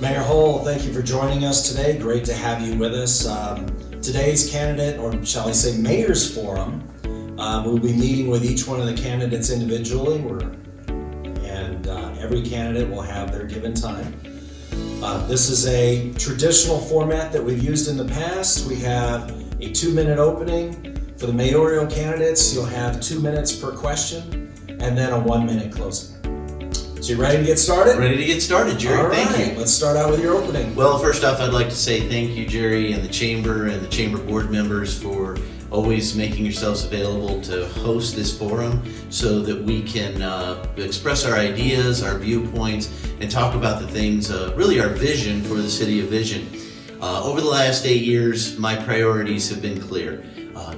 Mayor Hull, thank you for joining us today. Great to have you with us. Today's candidate, or shall I say Mayor's Forum, we'll be meeting with each one of the candidates individually, and every candidate will have their given time. This is a traditional format that we've used in the past. We have a 2-minute opening. For the mayoral candidates, you'll have 2 minutes per question, and then a 1-minute closing. So you ready to get started? Ready to get started, Jerry. All Thank right, you. let's start out with your opening. Well, first off, I'd like to say thank you, Jerry, and the chamber board members for always making yourselves available to host this forum so that we can express our ideas, our viewpoints, and talk about the things, really our vision for the City of Vision. Over the last 8 years, my priorities have been clear.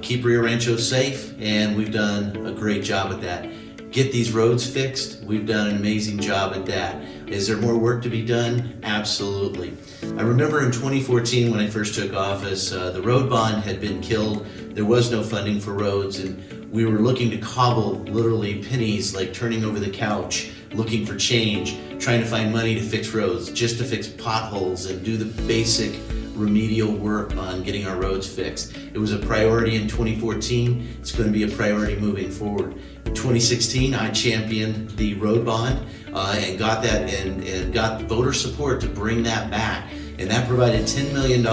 Keep Rio Rancho safe, and we've done a great job at that. Get these roads fixed. We've done an amazing job at that. Is there more work to be done? Absolutely. I remember in 2014 when I first took office, the road bond had been killed. There was no funding for roads, and we were looking to cobble literally pennies, like turning over the couch, looking for change, trying to find money to fix roads, just to fix potholes and do the basic remedial work on getting our roads fixed. It was a priority in 2014. It's going to be a priority moving forward. In 2016, I championed the road bond and got that and got voter support to bring that back. And that provided $10 million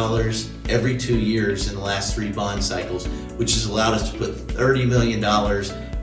every 2 years in the last 3 bond cycles, which has allowed us to put $30 million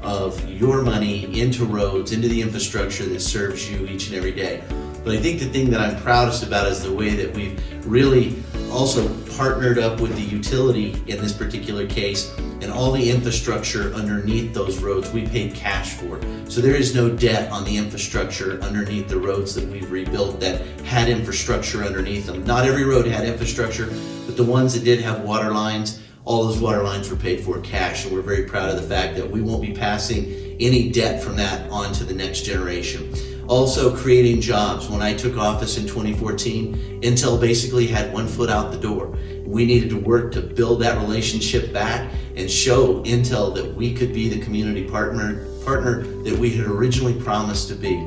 of your money into roads, into the infrastructure that serves you each and every day. But I think the thing that I'm proudest about is the way that we've really also partnered up with the utility in this particular case, and all the infrastructure underneath those roads we paid cash for. So there is no debt on the infrastructure underneath the roads that we've rebuilt that had infrastructure underneath them. Not every road had infrastructure, but the ones that did have water lines, all those water lines were paid for cash, and we're very proud of the fact that we won't be passing any debt from that on to the next generation. Also creating jobs. When I took office in 2014, Intel basically had 1 foot out the door. We needed to work to build that relationship back and show Intel that we could be the community partner that we had originally promised to be.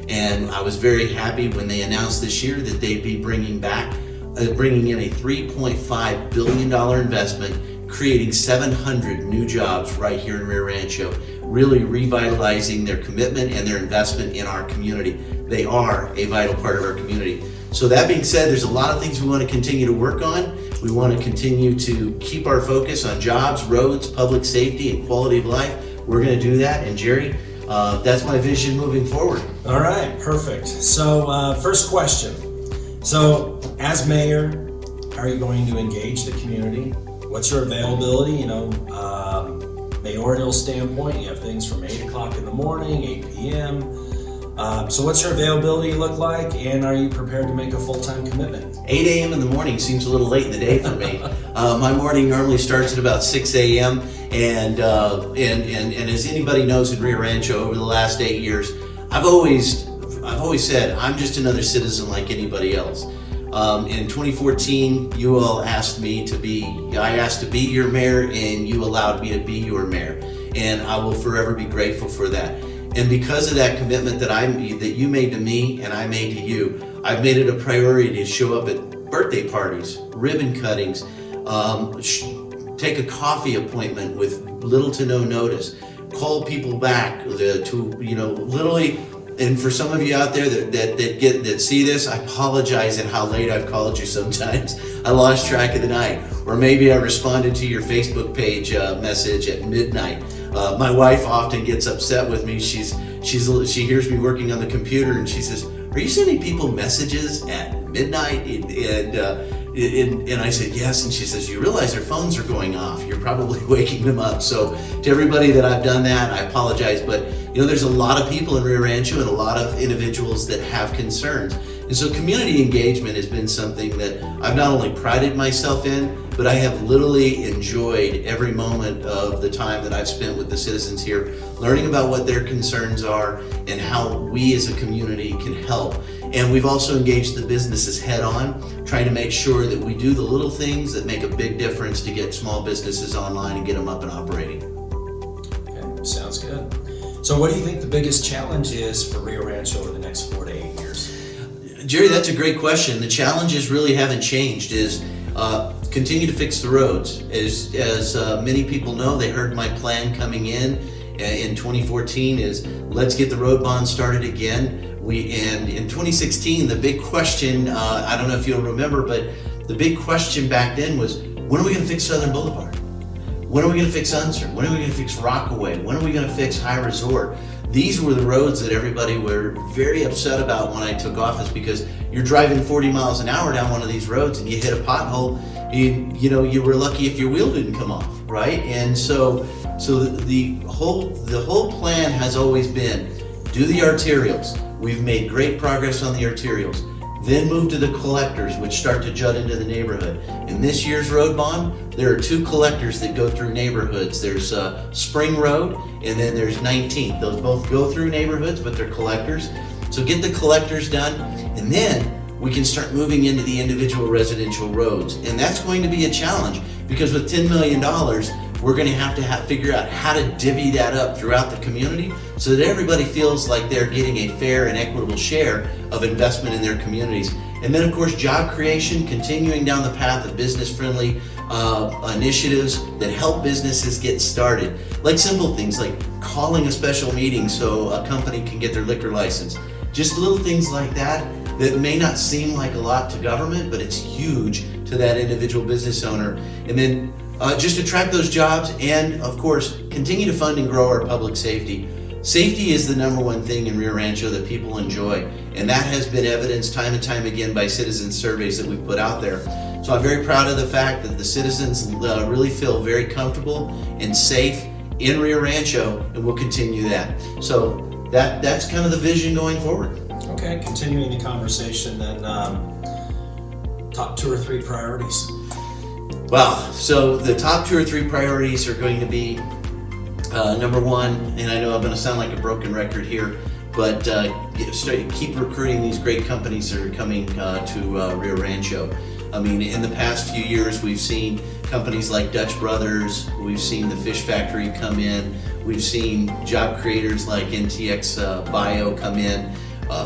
And I was very happy when they announced this year that they'd be bringing in a $3.5 billion investment, creating 700 new jobs right here in Rio Rancho, really revitalizing their commitment and their investment in our community. They are a vital part of our community. So that being said, there's a lot of things we want to continue to work on. We want to continue to keep our focus on jobs, roads, public safety, and quality of life. We're going to do that, and Jerry, that's my vision moving forward. All right, perfect. So first question. So as mayor, how are you going to engage the community? What's your availability? Mayoral standpoint, you have things from 8 o'clock in the morning, 8 p.m. So what's your availability look like, and are you prepared to make a full-time commitment? 8 a.m. in the morning seems a little late in the day for me. My morning normally starts at about 6 a.m. And as anybody knows in Rio Rancho over the last 8 years, I've always said I'm just another citizen like anybody else. In 2014, you all asked me I asked to be your mayor, and you allowed me to be your mayor. And I will forever be grateful for that. And because of that commitment that you made to me and I made to you, I've made it a priority to show up at birthday parties, ribbon cuttings, take a coffee appointment with little to no notice, call people back literally. And for some of you out there that see this, I apologize at how late I've called you sometimes. I lost track of the night. Or maybe I responded to your Facebook page message at midnight. My wife often gets upset with me. She hears me working on the computer and she says, "Are you sending people messages at midnight?" And I said, "Yes." And she says, "You realize their phones are going off. You're probably waking them up." So to everybody that I've done that, I apologize. But there's a lot of people in Rio Rancho and a lot of individuals that have concerns. And so community engagement has been something that I've not only prided myself in, but I have literally enjoyed every moment of the time that I've spent with the citizens here, learning about what their concerns are and how we as a community can help. And we've also engaged the businesses head on, trying to make sure that we do the little things that make a big difference to get small businesses online and get them up and operating. Okay, sounds good. So what do you think the biggest challenge is for Rio Rancho over the next 4 to 8 years? Jerry, that's a great question. The challenges really haven't changed. Is continue to fix the roads. As many people know, they heard my plan coming in 2014 is let's get the road bond started again. And in 2016, the big question, I don't know if you'll remember, but the big question back then was, when are we going to fix Southern Boulevard? When are we going to fix Unser? When are we going to fix Rockaway? When are we going to fix High Resort? These were the roads that everybody were very upset about when I took office, because you're driving 40 miles an hour down one of these roads and you hit a pothole, you were lucky if your wheel didn't come off, right? And so the whole plan has always been, do the arterials. We've made great progress on the arterials. Then move to the collectors, which start to jut into the neighborhood. In this year's road bond, there are 2 collectors that go through neighborhoods. There's Spring Road, and then there's 19th. Those both go through neighborhoods, but they're collectors. So get the collectors done, and then we can start moving into the individual residential roads. And that's going to be a challenge, because with $10 million, we're going to have to figure out how to divvy that up throughout the community so that everybody feels like they're getting a fair and equitable share of investment in their communities. And then, of course, job creation, continuing down the path of business-friendly initiatives that help businesses get started. Like simple things like calling a special meeting so a company can get their liquor license. Just little things like that may not seem like a lot to government, but it's huge to that individual business owner. And then just attract those jobs, and of course, continue to fund and grow our public safety. Safety is the number one thing in Rio Rancho that people enjoy, and that has been evidenced time and time again by citizen surveys that we've put out there. So I'm very proud of the fact that the citizens really feel very comfortable and safe in Rio Rancho, and we'll continue that. So that's kind of the vision going forward. Okay, continuing the conversation then, top 2 or 3 priorities. Wow, so the top 2 or 3 priorities are going to be number 1, and I know I'm going to sound like a broken record here, but keep recruiting these great companies that are coming to Rio Rancho. I mean, in the past few years, we've seen companies like Dutch Brothers, we've seen the Fish Factory come in, we've seen job creators like NTX Bio come in.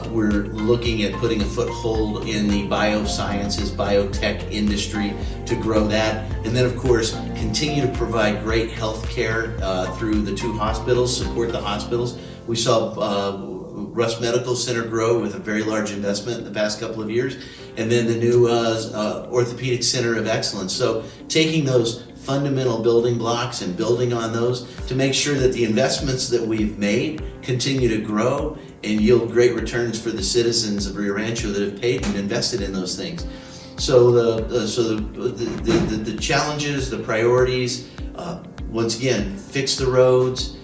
We're looking at putting a foothold in the biosciences, biotech industry to grow that. And then, of course, continue to provide great health care through the 2 hospitals, support the hospitals. We saw Russ Medical Center grow with a very large investment in the past couple of years. And then the new Orthopedic Center of Excellence. So taking those fundamental building blocks and building on those to make sure that the investments that we've made continue to grow and yield great returns for the citizens of Rio Rancho that have paid and invested in those things. So the challenges, the priorities, once again, fix the roads,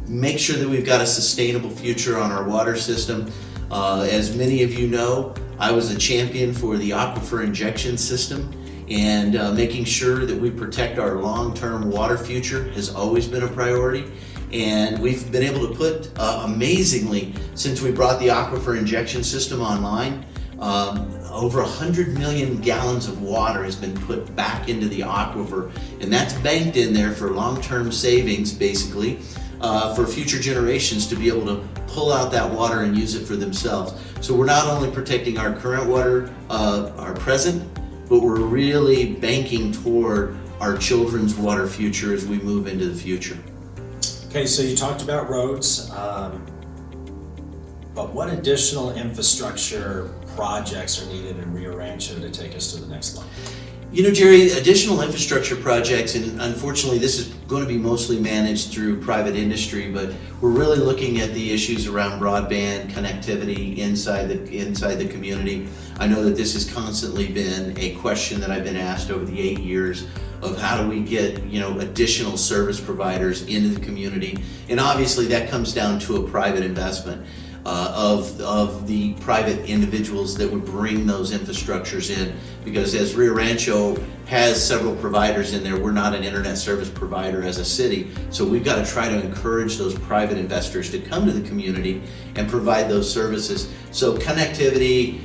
make sure that we've got a sustainable future on our water system. As many of you know, I was a champion for the aquifer injection system, and making sure that we protect our long-term water future has always been a priority. And we've been able to put, amazingly, since we brought the aquifer injection system online, over 100 million gallons of water has been put back into the aquifer, and that's banked in there for long-term savings, basically, for future generations to be able to pull out that water and use it for themselves. So we're not only protecting our current water, our present, but we're really banking toward our children's water future as we move into the future. Okay, so you talked about roads, but what additional infrastructure projects are needed in Rio Rancho to take us to the next level? You know, Jerry, additional infrastructure projects, and unfortunately this is going to be mostly managed through private industry, but we're really looking at the issues around broadband connectivity inside the community. I know that this has constantly been a question that I've been asked over the 8 years of how do we get, additional service providers into the community, and obviously that comes down to a private investment. Of the private individuals that would bring those infrastructures in, because as Rio Rancho has several providers in there, we're not an internet service provider as a city, so we've got to try to encourage those private investors to come to the community and provide those services. So connectivity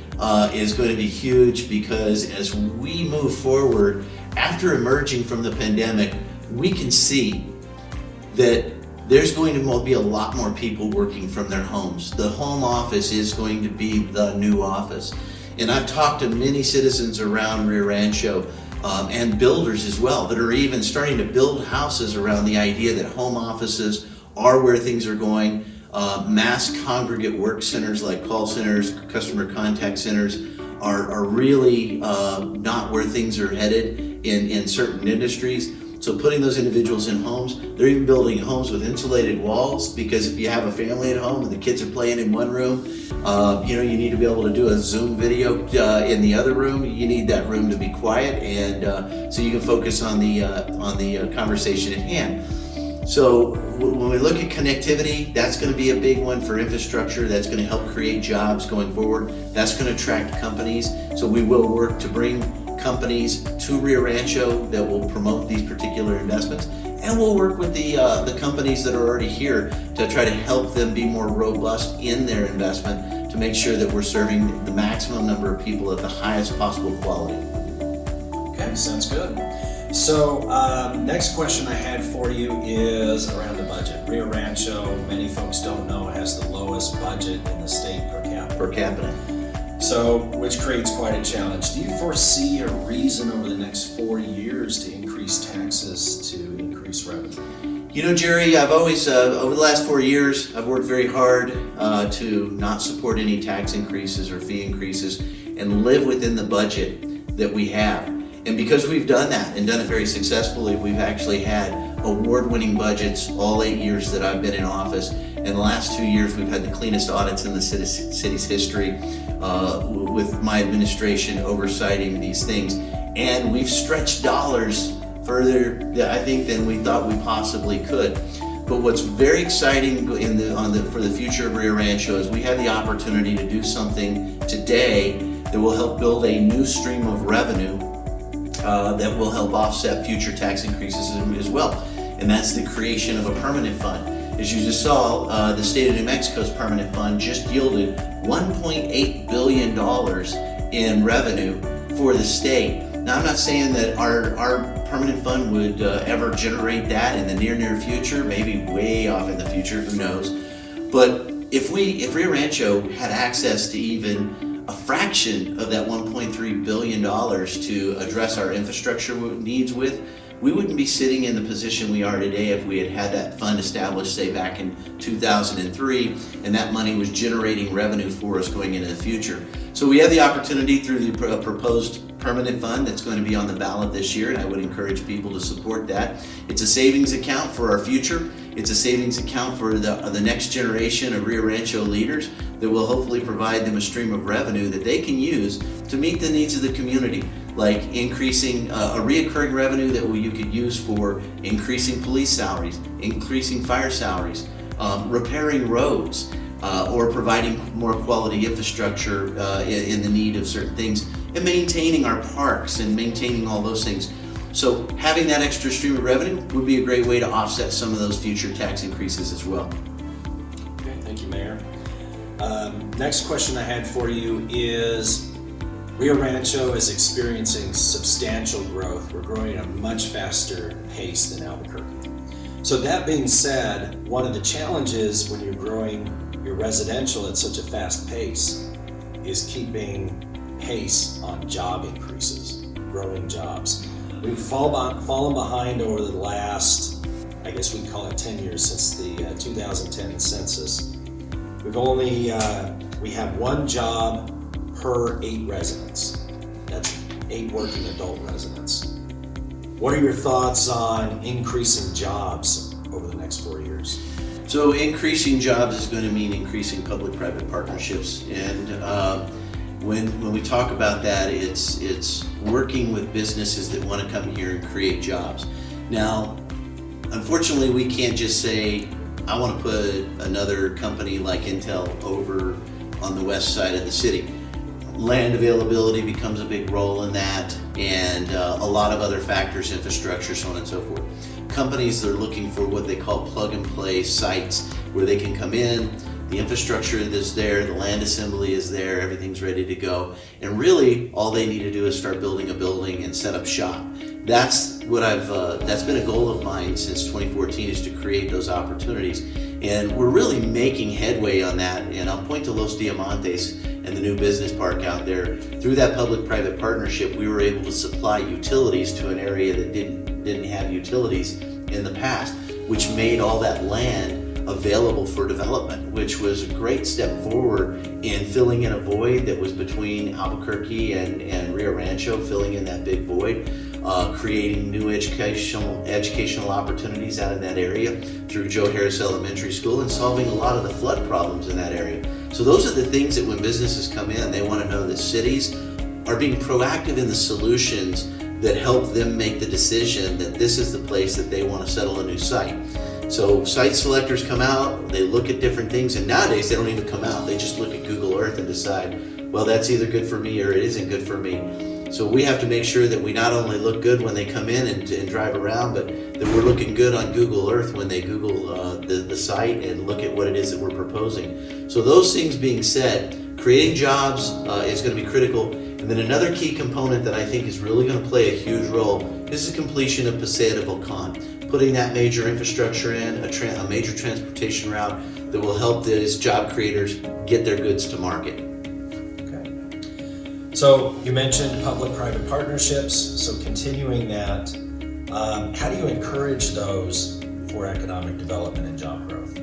is going to be huge, because as we move forward after emerging from the pandemic, we can see that there's going to be a lot more people working from their homes. The home office is going to be the new office. And I've talked to many citizens around Rio Rancho and builders as well that are even starting to build houses around the idea that home offices are where things are going. Mass congregate work centers like call centers, customer contact centers are really not where things are headed in certain industries. So putting those individuals in homes, they're even building homes with insulated walls, because if you have a family at home and the kids are playing in one room, you need to be able to do a Zoom video in the other room. You need that room to be quiet, and so you can focus on the conversation at hand. So when we look at connectivity, that's going to be a big one for infrastructure. That's going to help create jobs going forward. That's going to attract companies. So we will work to bring companies to Rio Rancho that will promote these particular investments, and we'll work with the companies that are already here to try to help them be more robust in their investment, to make sure that we're serving the maximum number of people at the highest possible quality. Okay, sounds good. So next question I had for you is around the budget. Rio Rancho, many folks don't know, has the lowest budget in the state per capita. Per capita. So, which creates quite a challenge. Do you foresee a reason over the next 4 years to increase taxes to increase revenue? You know, Jerry, I've always, over the last 4 years, I've worked very hard to not support any tax increases or fee increases and live within the budget that we have. And because we've done that and done it very successfully, we've actually had award-winning budgets all 8 years that I've been in office. In the last 2 years, we've had the cleanest audits in the city's history, with my administration oversighting these things. And we've stretched dollars further, I think, than we thought we possibly could. But what's very exciting for the future of Rio Rancho is we have the opportunity to do something today that will help build a new stream of revenue that will help offset future tax increases as well. And that's the creation of a permanent fund. As you just saw, the state of New Mexico's permanent fund just yielded $1.8 billion in revenue for the state. Now, I'm not saying that our permanent fund would ever generate that in the near future, maybe way off in the future, who knows. But if Rio Rancho had access to even a fraction of that $1.3 billion to address our infrastructure needs with, we wouldn't be sitting in the position we are today if we had that fund established, say, back in 2003, and that money was generating revenue for us going into the future. So we have the opportunity through the proposed permanent fund that's going to be on the ballot this year, and I would encourage people to support that. It's a savings account for our future. It's a savings account for the next generation of Rio Rancho leaders that will hopefully provide them a stream of revenue that they can use to meet the needs of the community, like increasing a reoccurring revenue that you could use for increasing police salaries, increasing fire salaries, repairing roads, or providing more quality infrastructure in the need of certain things, and maintaining our parks and maintaining all those things. So having that extra stream of revenue would be a great way to offset some of those future tax increases as well. Okay, thank you, Mayor. Next question I had for you is, Rio Rancho is experiencing substantial growth. We're growing at a much faster pace than Albuquerque. So that being said, one of the challenges when you're growing your residential at such a fast pace is keeping pace on job increases, growing jobs. We've fallen behind over the last, I guess we'd call it 10 years, since the 2010 census. We have one job per 8 residents. That's 8 working adult residents. What are your thoughts on increasing jobs over the next 4 years? So increasing jobs is going to mean increasing public-private partnerships, and when we talk about that, it's working with businesses that want to come here and create jobs. Now, unfortunately, we can't just say, I want to put another company like Intel over on the west side of the city. Land availability becomes a big role in that, and a lot of other factors, infrastructure, so on and so forth. Companies are looking for what they call plug-and-play sites where they can come in, the infrastructure is there, the land assembly is there, everything's ready to go, and really all they need to do is start building a building and set up shop. That's what that's been a goal of mine since 2014, is to create those opportunities. And we're really making headway on that, and I'll point to Los Diamantes and the new business park out there. Through that public-private partnership, we were able to supply utilities to an area that didn't have utilities in the past, which made all that land available for development, which was a great step forward in filling in a void that was between Albuquerque and Rio Rancho, filling in that big void, creating new educational opportunities out in that area through Joe Harris Elementary School, and solving a lot of the flood problems in that area. So those are the things that when businesses come in, they want to know that cities are being proactive in the solutions that help them make the decision that this is the place that they want to settle a new site. So site selectors come out, they look at different things, and nowadays they don't even come out. They just look at Google Earth and decide, well, that's either good for me or it isn't good for me. So we have to make sure that we not only look good when they come in and drive around, but that we're looking good on Google Earth when they Google the site and look at what it is that we're proposing. So those things being said, creating jobs is going to be critical. And then another key component that I think is really going to play a huge role is the completion of Paseo de Volcan. Putting that major infrastructure in, a major transportation route that will help these job creators get their goods to market. Okay. So you mentioned public-private partnerships. So continuing that, how do you encourage those for economic development and job growth?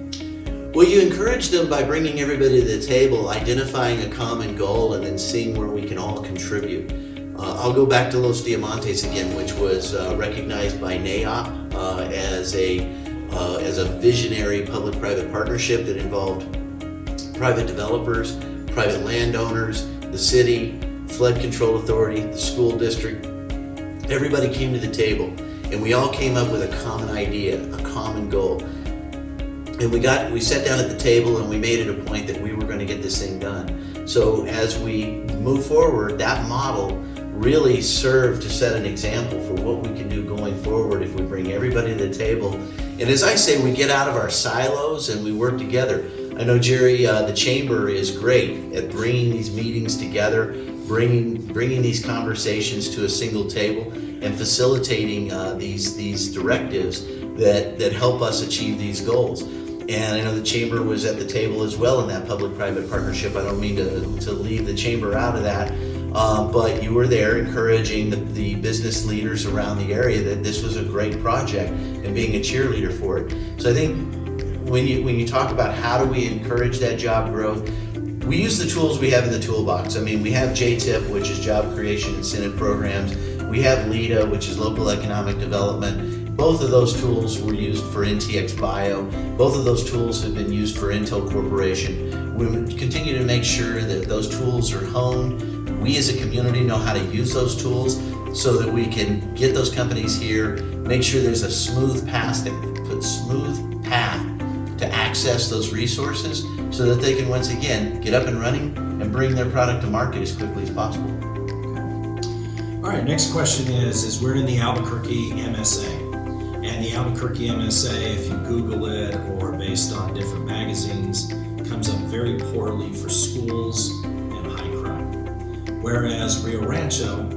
Well, you encourage them by bringing everybody to the table, identifying a common goal, and then seeing where we can all contribute. I'll go back to Los Diamantes again, which was recognized by NAOP as a visionary public-private partnership that involved private developers, private landowners, the city, flood control authority, the school district. Everybody came to the table, and we all came up with a common idea, a common goal. And we sat down at the table and we made it a point that we were going to get this thing done. So as we move forward, that model really served to set an example for what we can do going forward if we bring everybody to the table. And as I say, we get out of our silos and we work together. I know, Jerry, the Chamber is great at bringing these meetings together, bringing these conversations to a single table and facilitating these directives that help us achieve these goals. And I know the Chamber was at the table as well in that public-private partnership. I don't mean to leave the Chamber out of that, but you were there encouraging the business leaders around the area that this was a great project and being a cheerleader for it. So I think when you talk about how do we encourage that job growth, we use the tools we have in the toolbox. I mean, we have JTIP, which is Job Creation Incentive Programs. We have LEDA, which is Local Economic Development. Both of those tools were used for NTX Bio. Both of those tools have been used for Intel Corporation. We continue to make sure that those tools are honed. We as a community know how to use those tools so that we can get those companies here, make sure there's a smooth path to access those resources so that they can once again get up and running and bring their product to market as quickly as possible. All right, next question is we're in the Albuquerque MSA. And the Albuquerque MSA, if you Google it or based on different magazines, comes up very poorly for schools and high crime. Whereas Rio Rancho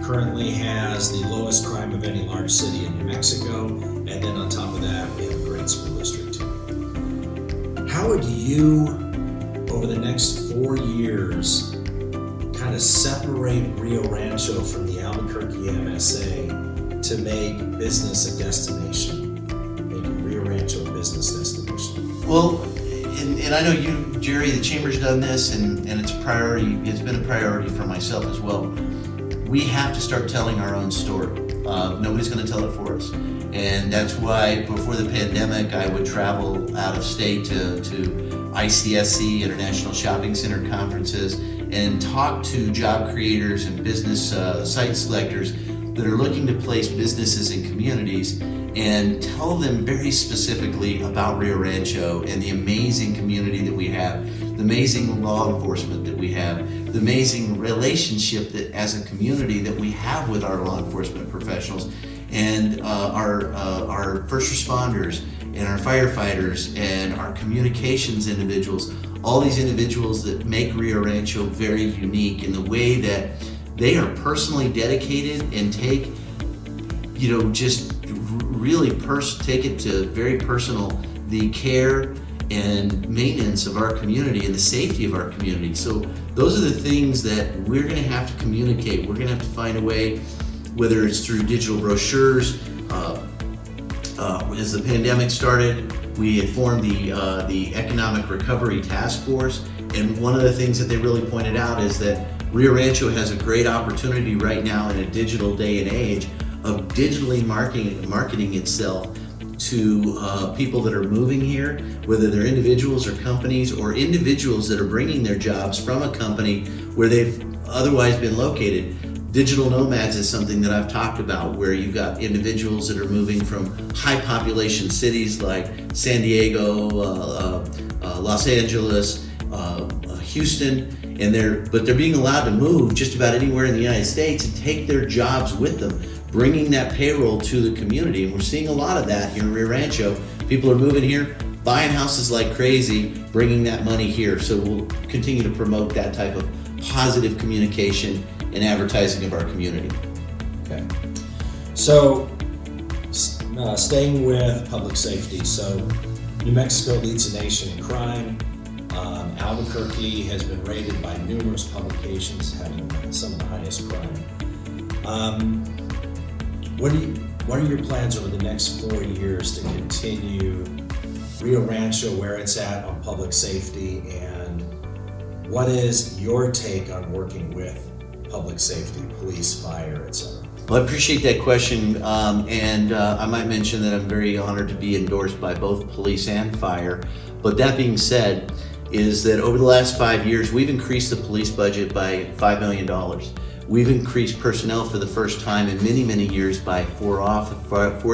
currently has the lowest crime of any large city in New Mexico, and then on top of that, we have a great school district too. How would you, over the next 4 years, kind of separate Rio Rancho from the Albuquerque MSA to make business a destination, making Rio Rancho a business destination? Well, and I know you, Jerry, the Chamber's done this, and it's a priority. It's been a priority for myself as well. We have to start telling our own story. Nobody's going to tell it for us, and that's why before the pandemic, I would travel out of state to ICSC, International Shopping Center conferences, and talk to job creators and business site selectors that are looking to place businesses in communities and tell them very specifically about Rio Rancho and the amazing community that we have, the amazing law enforcement that we have, the amazing relationship that as a community that we have with our law enforcement professionals and our first responders and our firefighters and our communications individuals, all these individuals that make Rio Rancho very unique in the way that they are personally dedicated and take, just really take it to very personal, the care and maintenance of our community and the safety of our community. So those are the things that we're going to have to communicate. We're going to have to find a way, whether it's through digital brochures. As the pandemic started, we had formed the Economic Recovery Task Force, and one of the things that they really pointed out is that Rio Rancho has a great opportunity right now in a digital day and age of digitally marketing itself to people that are moving here, whether they're individuals or companies, or individuals that are bringing their jobs from a company where they've otherwise been located. Digital nomads is something that I've talked about, where you've got individuals that are moving from high population cities like San Diego, Los Angeles, Houston, and they're being allowed to move just about anywhere in the United States and take their jobs with them, bringing that payroll to the community. And we're seeing a lot of that here in Rio Rancho. People are moving here, buying houses like crazy, bringing that money here. So we'll continue to promote that type of positive communication and advertising of our community. Okay. So, staying with public safety. So, New Mexico leads the nation in crime. Albuquerque has been rated by numerous publications having some of the highest crime. What are your plans over the next 4 years to continue Rio Rancho where it's at on public safety, and what is your take on working with public safety, police, fire, etc.? Well, I appreciate that question, and I might mention that I'm very honored to be endorsed by both police and fire. But that being said, is that over the last 5 years, we've increased the police budget by $5 million. We've increased personnel for the first time in many, many years by four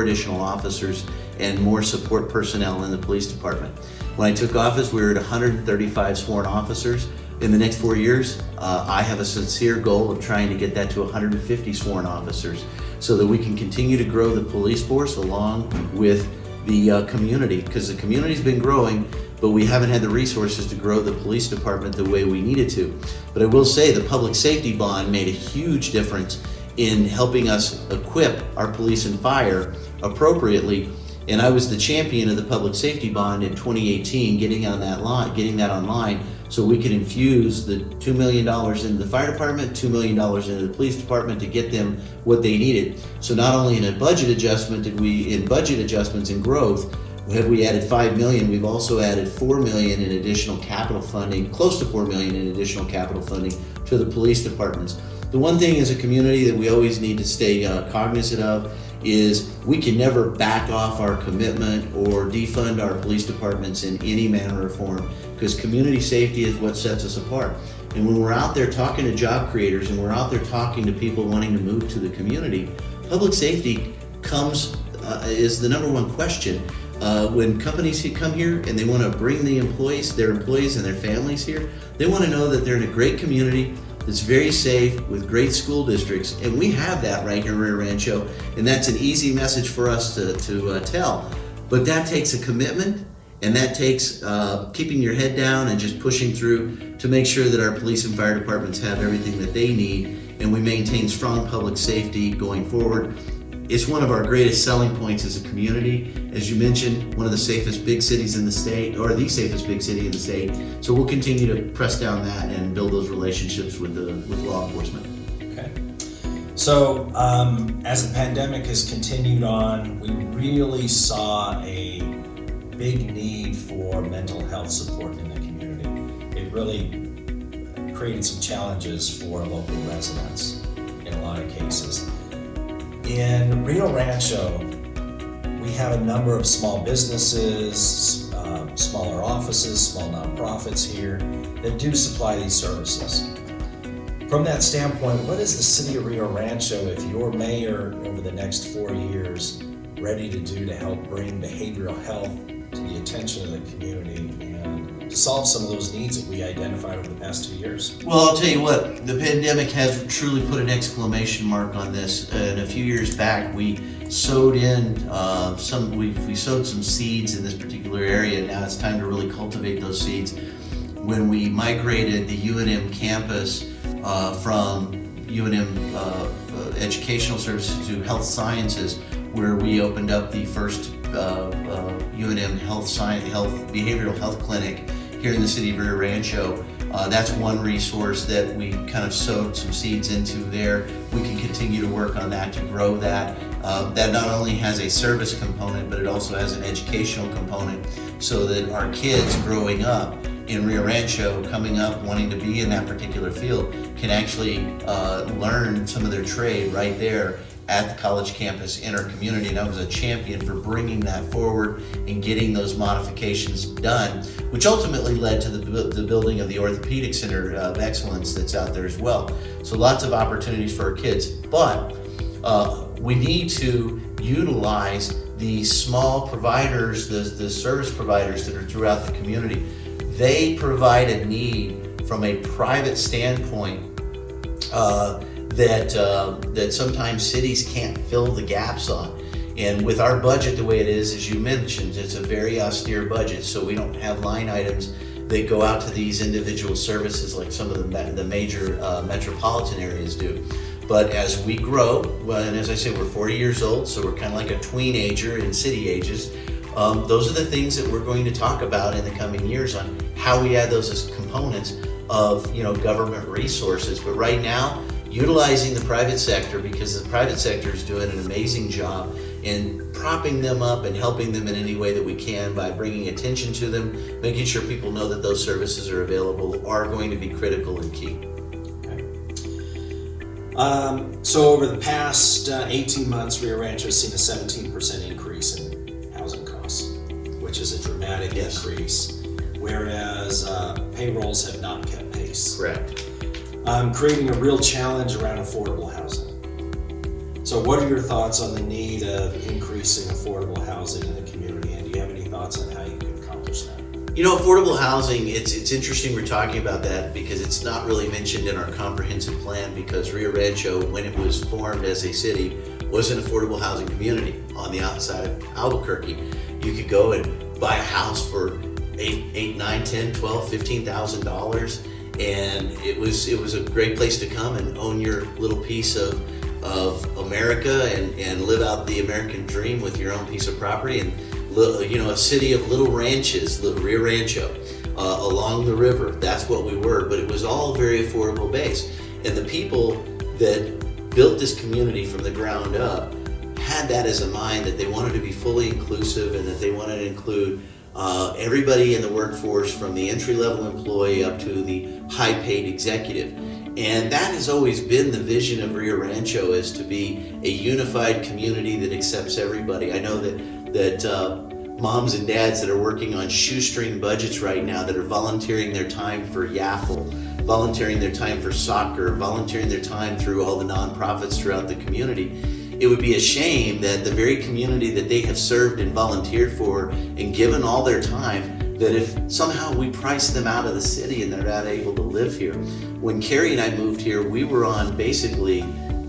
additional officers and more support personnel in the police department. When I took office, we were at 135 sworn officers. In the next 4 years, I have a sincere goal of trying to get that to 150 sworn officers so that we can continue to grow the police force along with the community, because the community's been growing, but we haven't had the resources to grow the police department the way we needed to. But I will say the public safety bond made a huge difference in helping us equip our police and fire appropriately. And I was the champion of the public safety bond in 2018, getting that online, so we could infuse the $2 million into the fire department, $2 million into the police department to get them what they needed. So not only in budget adjustments and growth, have we added $5 million, we've also added $4 million in additional capital funding, close to $4 million in additional capital funding to the police departments. The one thing as a community that we always need to stay cognizant of is we can never back off our commitment or defund our police departments in any manner or form, because community safety is what sets us apart. And when we're out there talking to job creators and we're out there talking to people wanting to move to the community, public safety is the number one question. When companies come here and they want to bring their employees and their families here, they want to know that they're in a great community that's very safe with great school districts, and we have that right here in Rio Rancho, and that's an easy message for us to tell. But that takes a commitment, and that takes keeping your head down and just pushing through to make sure that our police and fire departments have everything that they need, and we maintain strong public safety going forward. It's one of our greatest selling points as a community. As you mentioned, one of the safest big cities in the state, or the safest big city in the state. So we'll continue to press down that and build those relationships with law enforcement. Okay. So as the pandemic has continued on, we really saw a big need for mental health support in the community. It really created some challenges for local residents in a lot of cases. In Rio Rancho, we have a number of small businesses, smaller offices, small nonprofits here that do supply these services. From that standpoint, what is the city of Rio Rancho, if you're mayor over the next 4 years, ready to do to help bring behavioral health to the attention of the community and to solve some of those needs that we identified over the past 2 years? Well, I'll tell you what, the pandemic has truly put an exclamation mark on this. And a few years back, we sowed we sowed some seeds in this particular area. Now it's time to really cultivate those seeds. When we migrated the UNM campus from UNM Educational Services to Health Sciences, where we opened up the first UNM Behavioral Health Clinic here in the city of Rio Rancho. That's one resource that we kind of sowed some seeds into there. We can continue to work on that to grow that. That not only has a service component, but it also has an educational component, so that our kids growing up in Rio Rancho, coming up wanting to be in that particular field, can actually learn some of their trade right there at the college campus in our community. And I was a champion for bringing that forward and getting those modifications done, which ultimately led to the building of the Orthopedic Center of Excellence that's out there as well. So lots of opportunities for our kids, but we need to utilize the small providers, the service providers that are throughout the community. They provide a need from a private standpoint that sometimes cities can't fill the gaps on. And with our budget the way it is, as you mentioned, it's a very austere budget, so we don't have line items that go out to these individual services like some of the major metropolitan areas do. But as we grow, well, and as I say, we're 40 years old, so we're kind of like a tweenager in city ages. Those are the things that we're going to talk about in the coming years on how we add those as components of government resources. But right now, utilizing the private sector, because the private sector is doing an amazing job in propping them up and helping them in any way that we can by bringing attention to them, making sure people know that those services are available, are going to be critical and key. So over the past 18 months, Rio Rancho has seen a 17% increase in housing costs, which is a dramatic increase, whereas payrolls have not kept pace. Correct. Creating a real challenge around affordable housing. So what are your thoughts on the need of increasing affordable housing in the community, and do you have any thoughts on how you can accomplish that? Affordable housing, it's interesting we're talking about that, because it's not really mentioned in our comprehensive plan, because Rio Rancho, when it was formed as a city, was an affordable housing community on the outside of Albuquerque. You could go and buy a house for $8, $9, $10, $12, $15,000, and it was a great place to come and own your little piece of America and live out the American dream with your own piece of property. And a city of little ranches, Rio Rancho, along the river. That's what we were, but it was all very affordable base. And the people that built this community from the ground up had that as a mind, that they wanted to be fully inclusive and that they wanted to include everybody in the workforce, from the entry-level employee up to the high-paid executive. And that has always been the vision of Rio Rancho, is to be a unified community that accepts everybody. I know that moms and dads that are working on shoestring budgets right now, that are volunteering their time for Yaffle, volunteering their time for soccer, volunteering their time through all the nonprofits throughout the community. It would be a shame that the very community that they have served and volunteered for and given all their time, that if somehow we price them out of the city and they're not able to live here. When Carrie and I moved here, we were on basically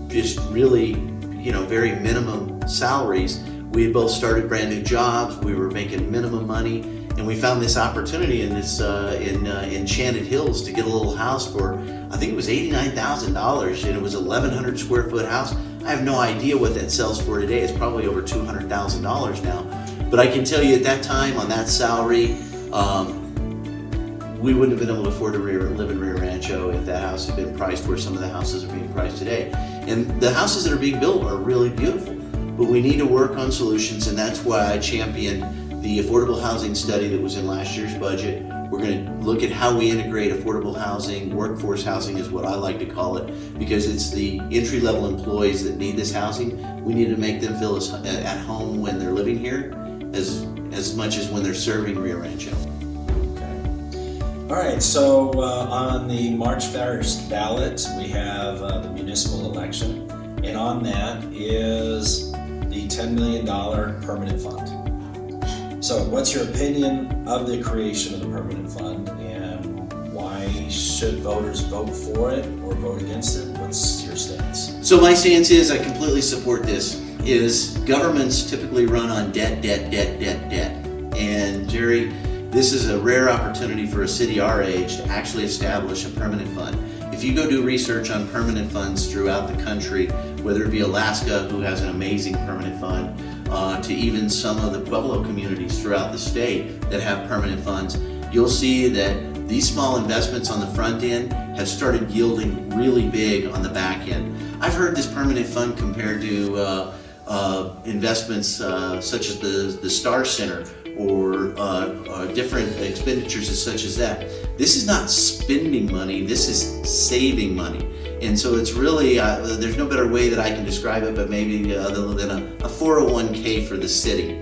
just really, very minimum salaries. We had both started brand new jobs. We were making minimum money, and we found this opportunity in this in Enchanted Hills to get a little house for, I think it was $89,000, and it was 1,100 square foot house. I have no idea what that sells for today. It's probably over $200,000 now. But I can tell you, at that time, on that salary, we wouldn't have been able to afford to live in Rio Rancho if that house had been priced where some of the houses are being priced today. And the houses that are being built are really beautiful, but we need to work on solutions, and that's why I championed the affordable housing study that was in last year's budget. We're going to look at how we integrate affordable housing. Workforce housing is what I like to call it, because it's the entry-level employees that need this housing. We need to make them feel at home when they're living here as much as when they're serving Rio Rancho. All right, so on the March 1st ballot, we have the municipal election, and on that is the $10 million permanent fund. So what's your opinion of the creation of the permanent fund, and why should voters vote for it or vote against it? What's your stance? So my stance is, I completely support this, is governments typically run on debt. And Jerry, this is a rare opportunity for a city our age to actually establish a permanent fund. If you go do research on permanent funds throughout the country, whether it be Alaska, who has an amazing permanent fund, to even some of the Pueblo communities throughout the state that have permanent funds, you'll see that these small investments on the front end have started yielding really big on the back end. I've heard this permanent fund compared to investments such as the Star Center or different expenditures such as that. This is not spending money, this is saving money. And so it's really, there's no better way that I can describe it, but maybe other than a 401k for the city.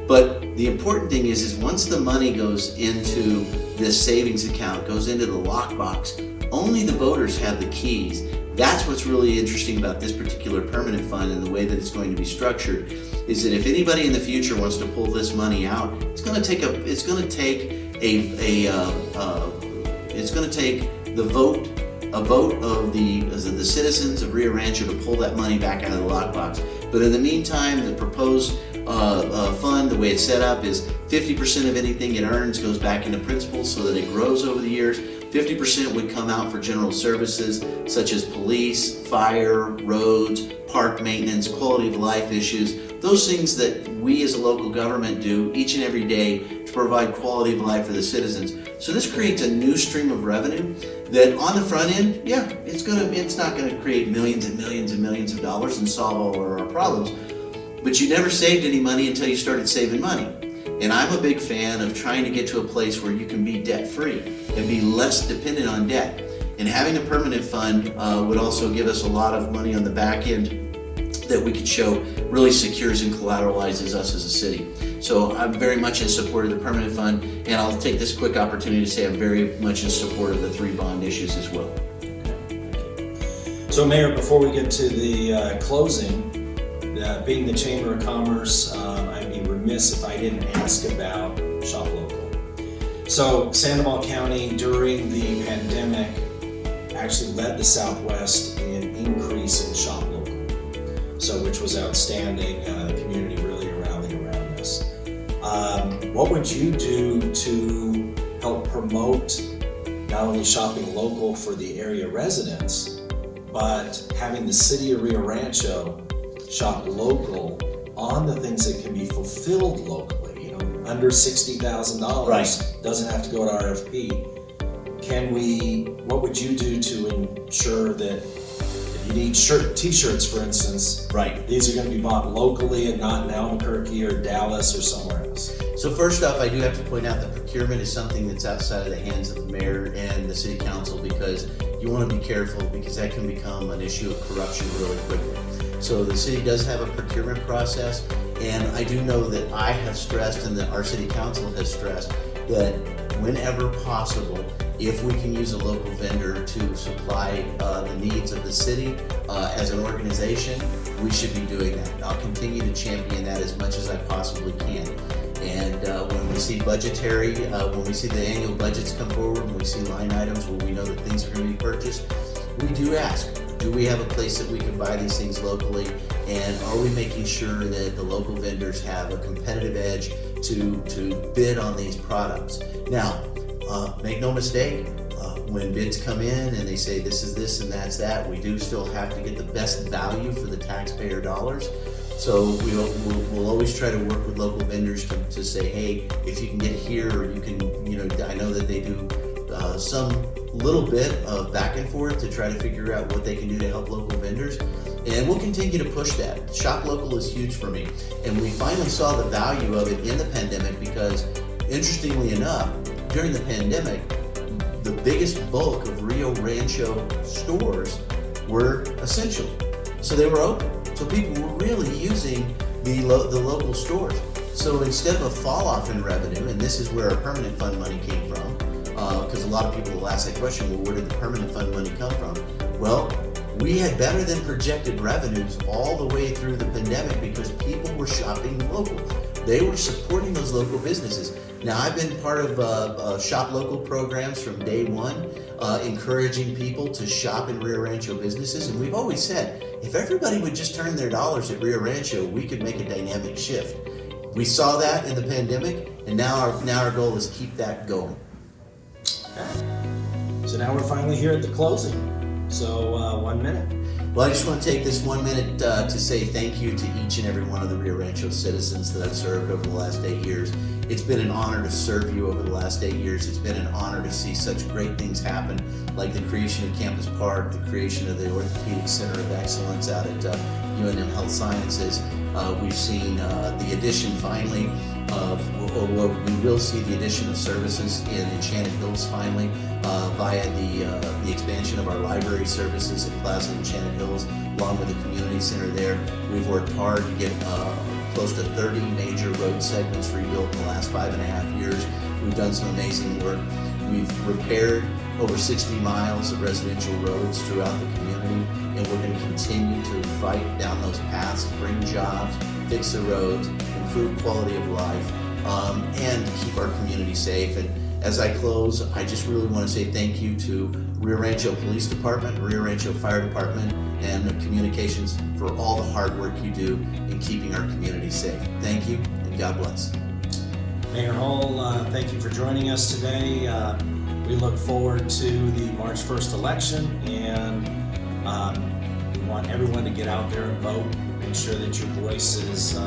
But the important thing is once the money goes into this savings account, goes into the lockbox, only the voters have the keys. That's what's really interesting about this particular permanent fund and the way that it's going to be structured, is that if anybody in the future wants to pull this money out, it's going to take a vote of the citizens of Rio Rancho to pull that money back out of the lockbox. But in the meantime, the proposed fund, the way it's set up, is 50% of anything it earns goes back into principal so that it grows over the years. 50% would come out for general services such as police, fire, roads, park maintenance, quality of life issues, those things that we as a local government do each and every day to provide quality of life for the citizens. So this creates a new stream of revenue that on the front end, yeah, it's not gonna create millions and millions and millions of dollars and solve all of our problems, but you never saved any money until you started saving money. And I'm a big fan of trying to get to a place where you can be debt-free and be less dependent on debt. And having a permanent fund would also give us a lot of money on the back end that we could show really secures and collateralizes us as a city. So I'm very much in support of the permanent fund, and I'll take this quick opportunity to say I'm very much in support of the 3 bond issues as well. So Mayor, before we get to the closing, being the Chamber of Commerce, I'd be remiss if I didn't ask about Shop Local. So Sandoval County during the pandemic actually led the Southwest in increase in Shop Local, so which was outstanding. The community really rallied around this. What would you do to help promote not only shopping local for the area residents, but having the city of Rio Rancho shop local on the things that can be fulfilled locally? You know, under $60,000, Right. Doesn't have to go to RFP. What would you do to ensure that if you need t-shirts, for instance, Right. these are going to be bought locally and not in Albuquerque or Dallas or somewhere else? So first off, I do have to point out that procurement is something that's outside of the hands of the mayor and the city council, because you want to be careful, because that can become an issue of corruption really quickly. So the city does have a procurement process, and I do know that I have stressed and that our city council has stressed that whenever possible, if we can use a local vendor to supply the needs of the city as an organization, we should be doing that. I'll continue to champion that as much as I possibly can. And when we see when we see the annual budgets come forward, when we see line items where we know that things are going to be purchased, we do ask, do we have a place that we can buy these things locally? And are we making sure that the local vendors have a competitive edge to bid on these products? Now, make no mistake, when bids come in and they say this is this and that's that, we do still have to get the best value for the taxpayer dollars. So we'll always try to work with local vendors to say, hey, if you can get here, or you can, I know that they do some little bit of back and forth to try to figure out what they can do to help local vendors. And we'll continue to push that. Shop local is huge for me. And we finally saw the value of it in the pandemic, because interestingly enough, during the pandemic, the biggest bulk of Rio Rancho stores were essential. So they were open. So people were really using the local stores. So instead of a fall off in revenue, and this is where our permanent fund money came from, because a lot of people will ask that question, well, where did the permanent fund money come from? Well, we had better than projected revenues all the way through the pandemic because people were shopping local. They were supporting those local businesses. Now, I've been part of shop local programs from day one, encouraging people to shop in Rio Rancho businesses. And we've always said, if everybody would just turn their dollars at Rio Rancho, we could make a dynamic shift. We saw that in the pandemic, and now our goal is keep that going. Okay. So now we're finally here at the closing. So 1 minute. Well, I just want to take this 1 minute to say thank you to each and every one of the Rio Rancho citizens that I've served over the last 8 years. It's been an honor to serve you over the last 8 years. It's been an honor to see such great things happen, like the creation of Campus Park, the creation of the Orthopedic Center of Excellence out at UNM Health Sciences. We've seen the addition finally or we will see the addition of services in Enchanted Hills finally via the expansion of our library services at Plaza Enchanted Hills, along with the community center there. We've worked hard to get close to 30 major road segments rebuilt in the last 5.5 years. We've done some amazing work. We've repaired over 60 miles of residential roads throughout the community, and we're going to continue to fight down those paths, bring jobs, fix the roads, improve quality of life, and keep our community safe. And as I close, I just really want to say thank you to Rio Rancho Police Department, Rio Rancho Fire Department, and the communications for all the hard work you do in keeping our community safe. Thank you, and God bless. Mayor Hull, thank you for joining us today. We look forward to the March 1st election, and we want everyone to get out there and vote. Make sure that your voice is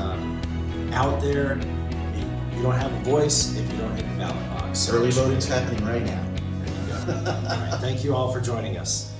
out there. You don't have a voice if you don't hit the ballot box. Early voting's happening right now. There you go. All right, thank you all for joining us.